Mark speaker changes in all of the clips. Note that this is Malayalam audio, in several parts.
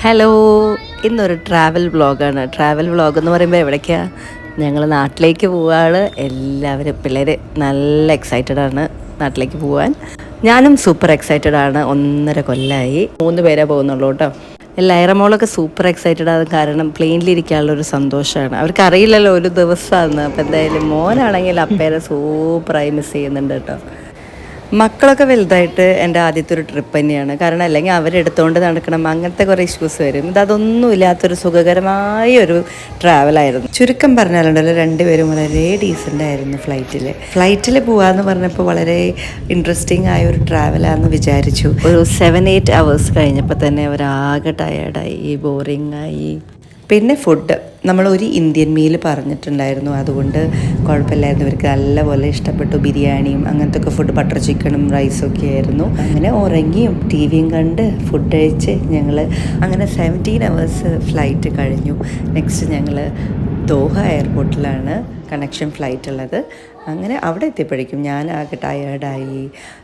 Speaker 1: ഹലോ, ഇന്നൊരു ട്രാവൽ വ്ളോഗാണ്. ട്രാവൽ വ്ളോഗ് എന്ന് പറയുമ്പോൾ എവിടേക്കാണ്? ഞങ്ങൾ നാട്ടിലേക്ക് പോവാണ്. എല്ലാവരും പിള്ളേർ നല്ല എക്സൈറ്റഡാണ് നാട്ടിലേക്ക് പോകാൻ. ഞാനും സൂപ്പർ എക്സൈറ്റഡാണ്. 1.5 കൊല്ലമായി 3 പേരേ പോകുന്നുള്ളൂ കേട്ടോ. ലൈറമോളൊക്കെ സൂപ്പർ എക്സൈറ്റഡ് ആകും. കാരണം പ്ലെയിനിലിരിക്കാനുള്ളൊരു സന്തോഷമാണ്. അവർക്ക് അറിയില്ലല്ലോ ഒരു ദിവസമാണ്. അപ്പോൾ എന്തായാലും മോനാണെങ്കിൽ അപ്പേരെ സൂപ്പറായി മിസ് ചെയ്യുന്നുണ്ട് കേട്ടോ. മക്കളൊക്കെ വലുതായിട്ട് എൻ്റെ ആദ്യത്തെ ഒരു ട്രിപ്പ് തന്നെയാണ്. കാരണം അല്ലെങ്കിൽ അവരെടുത്തുകൊണ്ട് നടക്കണം, അങ്ങനത്തെ കുറേ ഇഷ്യൂസ് വരും. ഇതൊന്നും ഇല്ലാത്തൊരു സുഖകരമായ ഒരു ട്രാവലായിരുന്നു. ചുരുക്കം പറഞ്ഞാലുണ്ടല്ലോ, രണ്ടുപേരും വളരെ ഡീസൻ്റ് ആയിരുന്നു. ഫ്ലൈറ്റിൽ പോകാമെന്ന് പറഞ്ഞപ്പോൾ വളരെ ഇൻട്രസ്റ്റിംഗ് ആയ ഒരു ട്രാവലാണെന്ന് വിചാരിച്ചു. ഒരു 7-8 hours കഴിഞ്ഞപ്പോൾ തന്നെ അവരാകെ ടയേർഡായി, ബോറിംഗ് ആയി. പിന്നെ ഫുഡ്, നമ്മളൊരു ഇന്ത്യൻ മീൽ പറഞ്ഞിട്ടുണ്ടായിരുന്നു. അതുകൊണ്ട് കുഴപ്പമില്ലായിരുന്നു. ഇവർക്ക് നല്ലപോലെ ഇഷ്ടപ്പെട്ടു. ബിരിയാണിയും അങ്ങനത്തെ ഒക്കെ ഫുഡ്, ബട്ടർ ചിക്കനും റൈസും ഒക്കെ ആയിരുന്നു. അങ്ങനെ ഉറങ്ങിയും ടി വിയും കണ്ട് ഫുഡ് കഴിച്ച് ഞങ്ങൾ അങ്ങനെ 17 hours ഫ്ലൈറ്റ് കഴിഞ്ഞു. നെക്സ്റ്റ് ഞങ്ങൾ ദോഹ എയർപോർട്ടിലാണ് കണക്ഷൻ ഫ്ലൈറ്റ് ഉള്ളത്. അങ്ങനെ അവിടെ എത്തിയപ്പോഴേക്കും ഞാൻ ആകെ ടയേർഡായി.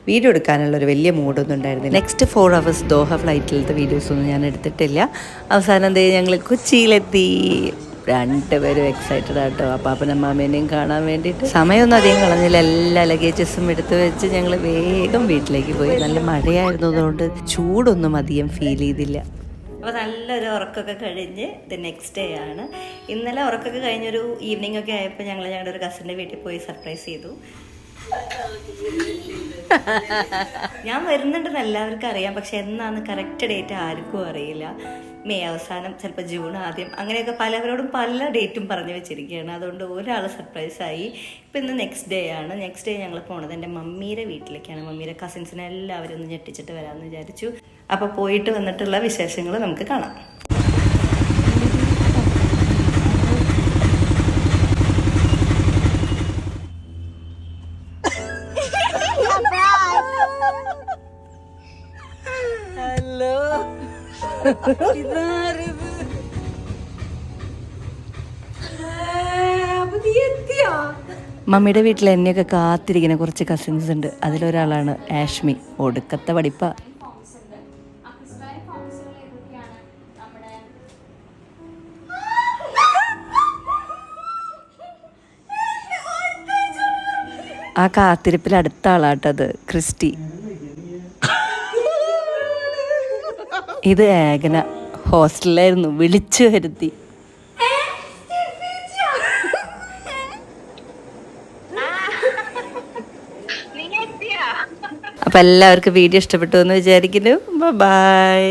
Speaker 1: വീഡിയോ എടുക്കാനുള്ളൊരു വലിയ മൂഡൊന്നും ഉണ്ടായിരുന്നില്ല. നെക്സ്റ്റ് 4 hours ദോഹ ഫ്ലൈറ്റിലത്തെ വീഡിയോസൊന്നും ഞാൻ എടുത്തിട്ടില്ല. അവസാനം എന്തേ ഞങ്ങൾ കൊച്ചിയിലെത്തി. രണ്ടുപേരും എക്സൈറ്റഡ് ആട്ടോ, അപ്പാപ്പനും അമ്മാമേനെയും കാണാൻ വേണ്ടിയിട്ട്. സമയമൊന്നും അധികം കളഞ്ഞില്ല. എല്ലാ ലഗേജസും എടുത്ത് വെച്ച് ഞങ്ങൾ വേഗം വീട്ടിലേക്ക് പോയി. നല്ല മഴയായിരുന്നതുകൊണ്ട് ചൂടൊന്നും അധികം ഫീൽ ചെയ്തില്ല. അപ്പോൾ നല്ലൊരു ഉറക്കമൊക്കെ കഴിഞ്ഞ് ഇത് നെക്സ്റ്റ് ഡേ ആണ്. ഇന്നലെ ഉറക്കമൊക്കെ കഴിഞ്ഞൊരു ഈവനിങ് ഒക്കെ ആയപ്പോൾ ഞങ്ങളുടെ ഒരു കസിൻ്റെ വീട്ടിൽ പോയി സർപ്രൈസ് ചെയ്തു. ഞാൻ വരുന്നുണ്ടെന്ന് എല്ലാവർക്കും അറിയാം, പക്ഷെ എന്നാന്ന് കറക്റ്റ് ഡേറ്റ് ആർക്കും അറിയില്ല. മെയ് അവസാനം, ചിലപ്പോൾ ജൂൺ ആദ്യം, അങ്ങനെയൊക്കെ പലവരോടും പല ഡേറ്റും പറഞ്ഞു വെച്ചിരിക്കുകയാണ്. അതുകൊണ്ട് ഒരാൾ സർപ്രൈസായി. ഇപ്പം ഇന്ന് നെക്സ്റ്റ് ഡേ ആണ്. നെക്സ്റ്റ് ഡേ ഞങ്ങൾ പോണത് എൻ്റെ മമ്മീയുടെ വീട്ടിലേക്കാണ്. മമ്മീയുടെ കസിൻസിനെ എല്ലാവരും ഒന്ന് ഞെട്ടിച്ചിട്ട് വരാമെന്ന് വിചാരിച്ചു. അപ്പോൾ പോയിട്ട് വന്നിട്ടുള്ള വിശേഷങ്ങൾ നമുക്ക് കാണാം. ഹലോ, മമ്മിയുടെ വീട്ടിൽ എന്നെയൊക്കെ കാത്തിരിക്കുന്ന കുറച്ച് കസിൻസ് ഉണ്ട്. അതിലൊരാളാണ് ആഷ്മി. ഒടുക്കത്തെ പഠിപ്പ. ആ കാത്തിരിപ്പിൽ അടുത്ത ആളാട്ടത് ക്രിസ്റ്റി. ഇത് ഏകന. ഹോസ്റ്റലിലായിരുന്നു, വിളിച്ചു വരുത്തി. അപ്പം എല്ലാവർക്കും വീഡിയോ ഇഷ്ടപ്പെട്ടു എന്ന് വിചാരിക്കുന്നു. ബൈ.